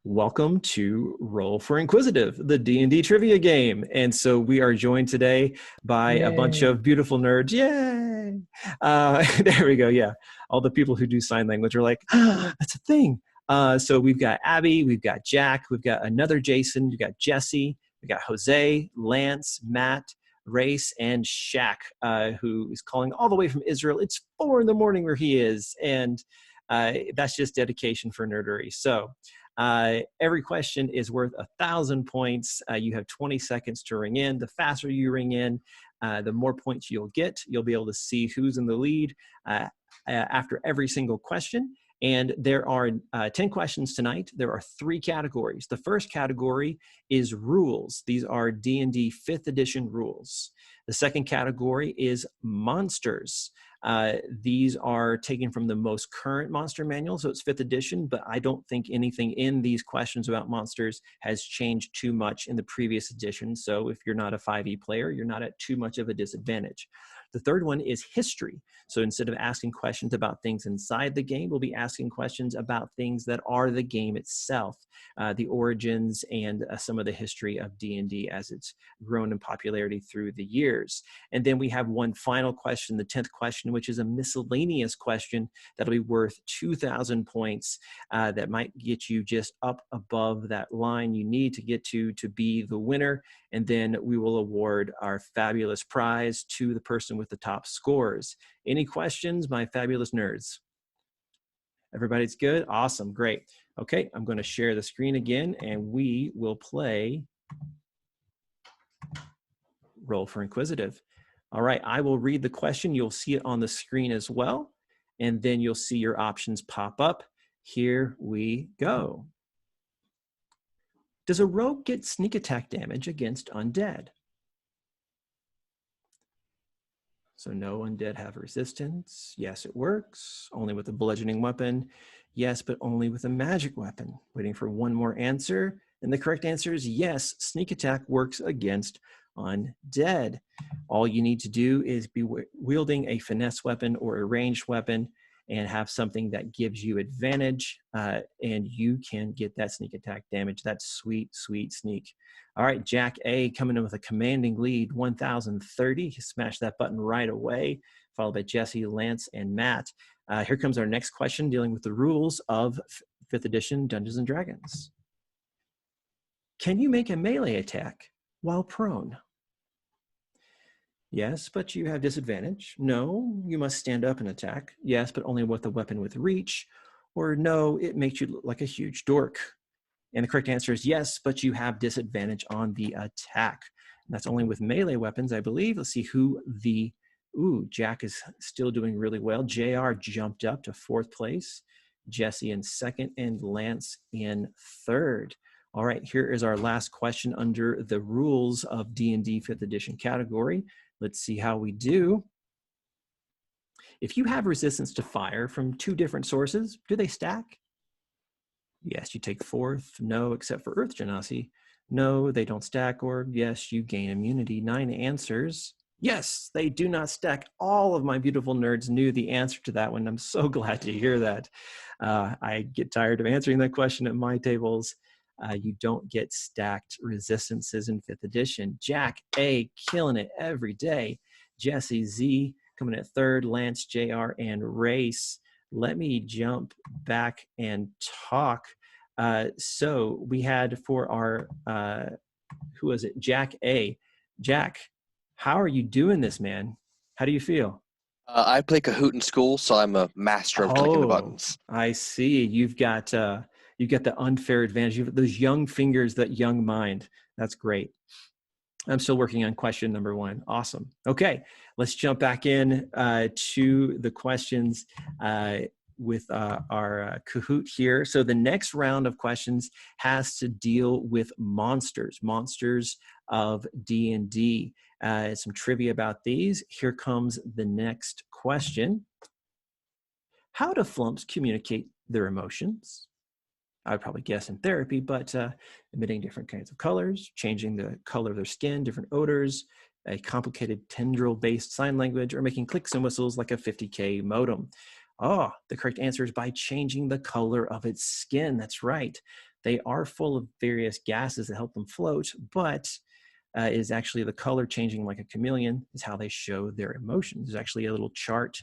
Welcome to Roll for Inquisitive, the D&D Trivia Game. And so we are joined today by a bunch of beautiful nerds. Yay! There we go. Yeah. All the people who do sign language are like, that's a thing. So we've got Abby, we've got Jack, we've got another Jason, we've got Jesse, we've got Jose, Lance, Matt, Rayce, and Shaq, who is calling all the way from Israel. It's 4 a.m. where he is. And that's just dedication for nerdery. So every question is worth 1,000 points. You have 20 seconds to ring in. The faster you ring in, the more points you'll get. You'll be able to see who's in the lead after every single question. And there are 10 questions tonight. There are 3 categories. The first category is rules. These are D&D 5th edition rules. The second category is monsters. These are taken from the most current monster manual, so it's 5th edition, but I don't think anything in these questions about monsters has changed too much in the previous edition. So if you're not a 5e player, you're not at too much of a disadvantage. The third one is history. So instead of asking questions about things inside the game, we'll be asking questions about things that are the game itself, the origins and some of the history of D&D as it's grown in popularity through the years. And then we have one final question, the 10th question, which is a miscellaneous question that'll be worth 2,000 points that might get you just up above that line you need to get to be the winner. And then we will award our fabulous prize to the person with the top scores. Any questions, my fabulous nerds? Everybody's good? Awesome, great. Okay, I'm going to share the screen again and we will play Roll for Inquisitive. All right, I will read the question. You'll see it on the screen as well. And then you'll see your options pop up. Here we go. Does a rogue get sneak attack damage against undead? So no undead have resistance. Yes, it works. Only with a bludgeoning weapon. Yes, but only with a magic weapon. Waiting for one more answer. And the correct answer is yes, sneak attack works against undead. All you need to do is be wielding a finesse weapon or a ranged weapon and have something that gives you advantage, and you can get that sneak attack damage. That's sweet, sweet sneak. All right, Jack A coming in with a commanding lead, 1,030. He smashed that button right away, followed by Jesse, Lance, and Matt. Here comes our next question dealing with the rules of 5th edition Dungeons & Dragons. Can you make a melee attack while prone? Yes, but you have disadvantage. No, you must stand up and attack. Yes, but only with a weapon with reach. Or no, it makes you look like a huge dork. And the correct answer is yes, but you have disadvantage on the attack. And that's only with melee weapons, I believe. Let's see who the... Ooh, Jack is still doing really well. JR jumped up to 4th place. Jesse in 2nd, and Lance in 3rd. All right, here is our last question under the rules of D&D 5th edition category. Let's see how we do. If you have resistance to fire from 2 different sources, do they stack? Yes, you take 4th. No, except for Earth Genasi. No, they don't stack. Or yes, you gain immunity. 9 answers. Yes, they do not stack. All of my beautiful nerds knew the answer to that one. I'm so glad to hear that. I get tired of answering that question at my tables. You don't get stacked resistances in 5th edition. Jack A killing it every day. Jesse Z coming at 3rd. Lance, JR, and Rayce. Let me jump back and talk. So we had for our, who was it? Jack A. Jack, how are you doing this, man? How do you feel? I play Kahoot in school, so I'm a master of clicking the buttons. I see. You've got the unfair advantage. You've those young fingers, that young mind. That's great. I'm still working on question number 1. Awesome. Okay, let's jump back in to the questions with our Kahoot here. So the next round of questions has to deal with monsters of D&D. Some trivia about these. Here comes the next question. How do flumps communicate their emotions? I would probably guess in therapy, but emitting different kinds of colors, changing the color of their skin, different odors, a complicated tendril-based sign language, or making clicks and whistles like a 50K modem. Oh, the correct answer is by changing the color of its skin. That's right. They are full of various gases that help them float, but is actually the color changing like a chameleon is how they show their emotions. There's actually a little chart,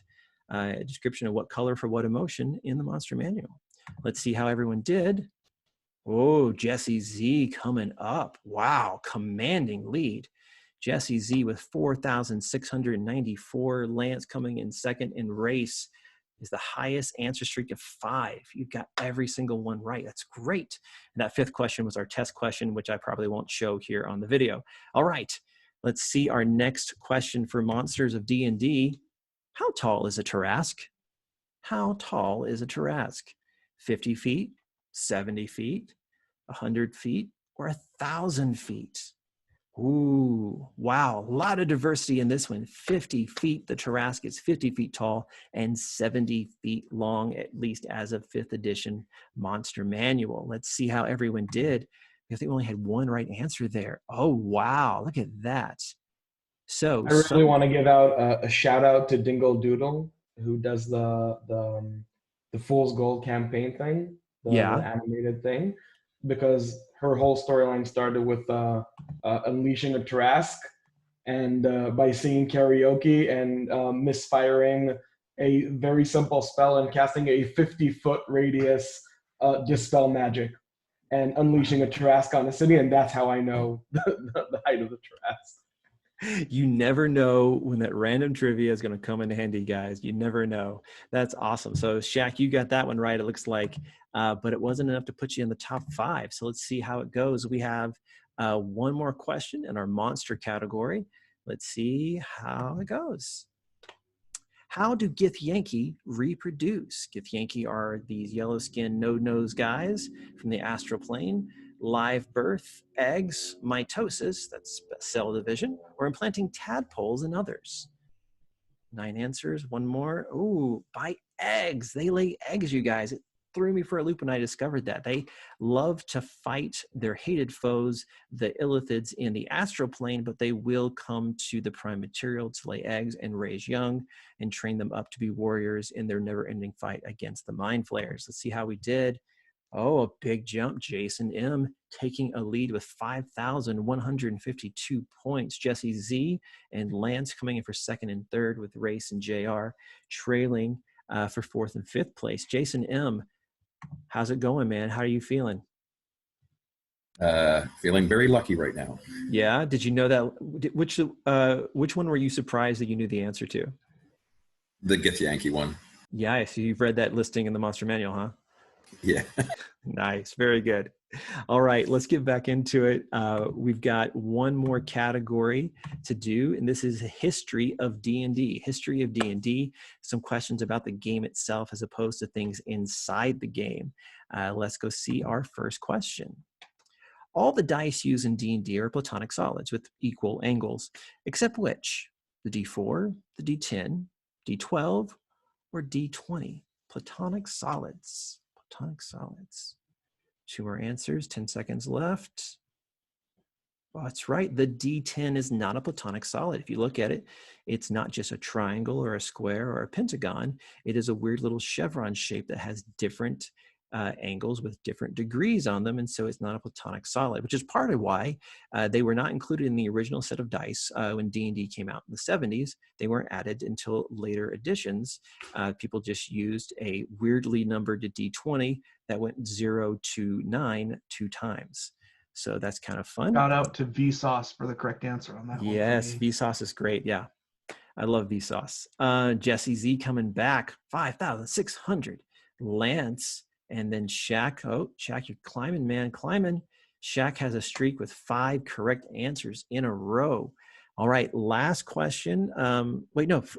a description of what color for what emotion in the monster manual. Let's see how everyone did. Oh, Jesse Z coming up. Wow, commanding lead. Jesse Z with 4,694. Lance coming in second, and Rayce is the highest answer streak of 5. You've got every single one right. That's great. And that 5th question was our test question, which I probably won't show here on the video. All right, let's see our next question for Monsters of D&D. How tall is a Tarrasque? How tall is a Tarrasque? 50 feet, 70 feet, 100 feet, or 1,000 feet? Ooh, wow. A lot of diversity in this one. 50 feet. The Tarrasque is 50 feet tall and 70 feet long, at least as of 5th edition Monster Manual. Let's see how everyone did. I think we only had one right answer there. Oh, wow. Look at that. So I really want to give out a shout out to Dingle Doodle, who does the Fool's Gold campaign thing, the animated thing, because her whole storyline started with unleashing a Tarrasque, and by singing karaoke and misfiring a very simple spell and casting a 50-foot radius dispel magic and unleashing a Tarrasque on a city, and that's how I know the height of the Tarrasque. You never know when that random trivia is going to come in handy, guys. You never know. That's awesome. So, Shaq, you got that one right, it looks like, but it wasn't enough to put you in the top 5. So let's see how it goes. We have one more question in our monster category. Let's see how it goes. How do Githyanki reproduce? Githyanki are these yellow-skinned, no-nose guys from the astral plane. Live birth, eggs, mitosis, that's cell division, or implanting tadpoles in others. 9 answers, one more. Ooh, by eggs. They lay eggs, you guys. It threw me for a loop when I discovered that. They love to fight their hated foes, the illithids in the astral plane, but they will come to the prime material to lay eggs and raise young and train them up to be warriors in their never-ending fight against the mind flayers. Let's see how we did. Oh, a big jump. Jason M taking a lead with 5,152 points. Jesse Z and Lance coming in for 2nd and 3rd, with Rayce and JR trailing for 4th and 5th place. Jason M, how's it going, man? How are you feeling? Feeling very lucky right now. Yeah. Did you know that? Which one were you surprised that you knew the answer to? The Githyanki one. Yeah. So you've read that listing in the Monster Manual, huh? Yeah. Nice. Very good. All right, let's get back into it. We've got one more category to do, and this is history of D&D. History of D&D, some questions about the game itself as opposed to things inside the game. Let's go see our first question. All the dice used in D&D are platonic solids with equal angles, except which? The D4, the D10, D12, or D20? Platonic solids. Platonic solids. 2 more answers, 10 seconds left. Oh, that's right. The D10 is not a platonic solid. If you look at it, it's not just a triangle or a square or a pentagon. It is a weird little chevron shape that has different angles with different degrees on them. And so it's not a platonic solid, which is part of why they were not included in the original set of dice when D&D came out in the 70s. They weren't added until later editions. People just used a weirdly numbered D20 that went 0 to 9 2 times. So that's kind of fun. Shout out to Vsauce for the correct answer on that one. Yes, Vsauce is great. Yeah, I love Vsauce. Jesse Z coming back, 5,600. Lance, and then Shaq. Oh, Shaq, you're climbing, man, climbing. Shaq has a streak with 5 correct answers in a row. All right, last question.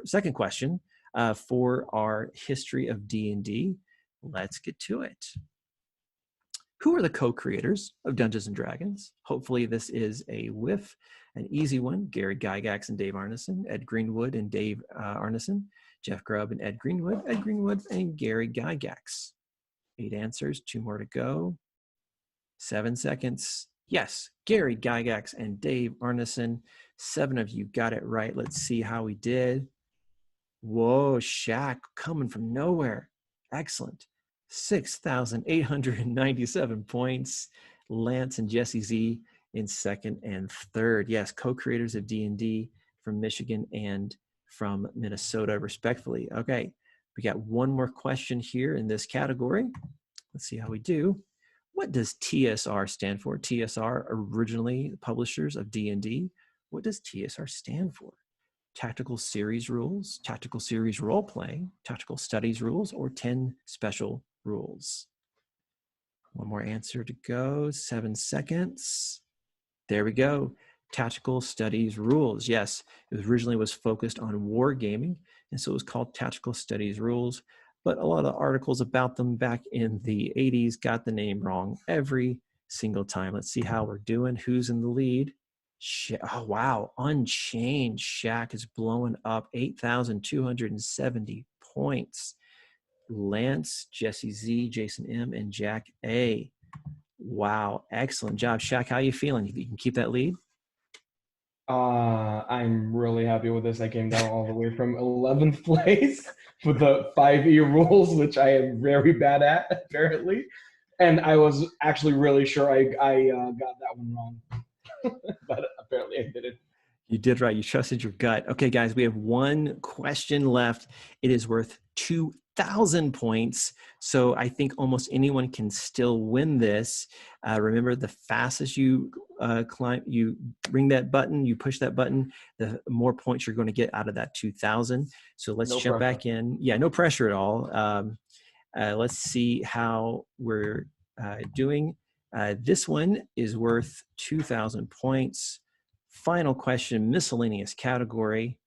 Second question for our history of D&D. Let's get to it. Who are the co-creators of Dungeons & Dragons? Hopefully this is a whiff, an easy one. Gary Gygax and Dave Arneson, Ed Greenwood and Dave Arneson, Jeff Grubb and Ed Greenwood and Gary Gygax. 8 answers, 2 more to go. 7 seconds. Yes, Gary Gygax and Dave Arneson. 7 of you got it right. Let's see how we did. Whoa, Shaq coming from nowhere. Excellent. 6,897 points. Lance and Jesse Z in second and third. Yes, co-creators of D&D from Michigan and from Minnesota, respectfully. Okay, we got one more question here in this category. Let's see how we do. What does TSR stand for? TSR, originally publishers of D&D. What does TSR stand for? Tactical series rules, tactical series role playing, tactical studies rules, or 10 special rules? One more answer to go, 7 seconds. There we go. Tactical studies rules. Yes, it originally was focused on wargaming, and so it was called Tactical Studies Rules. But a lot of articles about them back in the 80s got the name wrong every single time. Let's see how we're doing. Who's in the lead? Oh, wow. Unchained. Shaq is blowing up 8,270 points. Lance, Jesse Z, Jason M, and Jack A. Wow. Excellent job. Shaq, how are you feeling? You can keep that lead? I'm really happy with this. I came down all the way from 11th place with the 5E rules, which I am very bad at, apparently. And I was actually really sure I got that one wrong. But apparently I didn't. You did right. You trusted your gut. Okay, guys, we have one question left. It is worth 2,000 points. So I think almost anyone can still win this. Remember, the fastest you you ring that button, you push that button, the more points you're going to get out of that 2,000. So let's jump back in. Yeah, no pressure at all. Let's see how we're doing. This one is worth 2,000 points. Final question, miscellaneous category.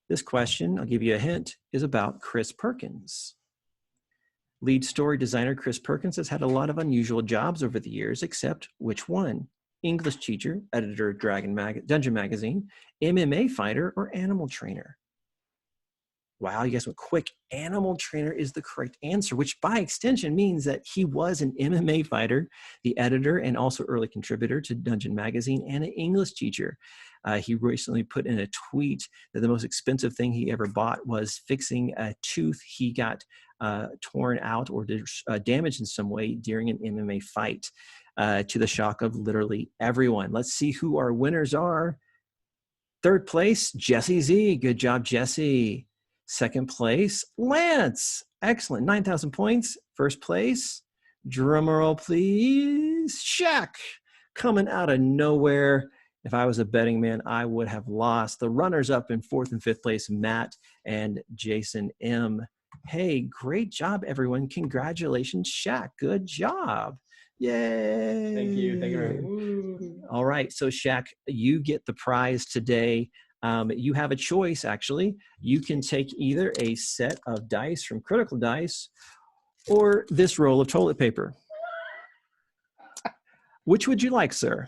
This question, I'll give you a hint, is about Chris Perkins. Lead story designer Chris Perkins has had a lot of unusual jobs over the years, except which one? English teacher, editor of Dungeon Magazine, MMA fighter, or animal trainer? Wow, you guys went quick. Animal trainer is the correct answer, which by extension means that he was an MMA fighter, the editor and also early contributor to Dungeon Magazine, and an English teacher. He recently put in a tweet that the most expensive thing he ever bought was fixing a tooth he got torn out or damaged in some way during an MMA fight, to the shock of literally everyone. Let's see who our winners are. Third place, Jesse Z. Good job, Jesse. Second place, Lance. Excellent. 9,000 points. First place, drumroll please, Shaq. Coming out of nowhere. If I was a betting man, I would have lost. The runners up in fourth and fifth place, Matt and Jason M. Hey, great job, everyone. Congratulations, Shaq. Good job. Yay. Thank you. Thank you very much. All right. So, Shaq, you get the prize today. You have a choice, actually. You can take either a set of dice from Critical Dice or this roll of toilet paper. Which would you like, sir?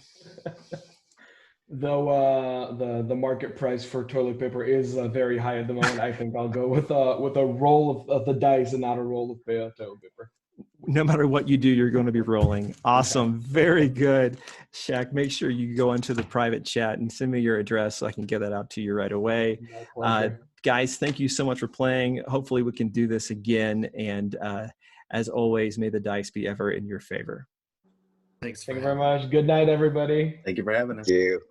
Though the market price for toilet paper is very high at the moment, I think I'll go with a roll of the dice and not a roll of toilet paper. No matter what you do, you're going to be rolling. Awesome. Very good. Shaq, make sure you go into the private chat and send me your address so I can get that out to you right away. Guys, thank you so much for playing. Hopefully we can do this again. And as always, may the dice be ever in your favor. Thank you very much. Good night, everybody. Thank you for having us. Thank you.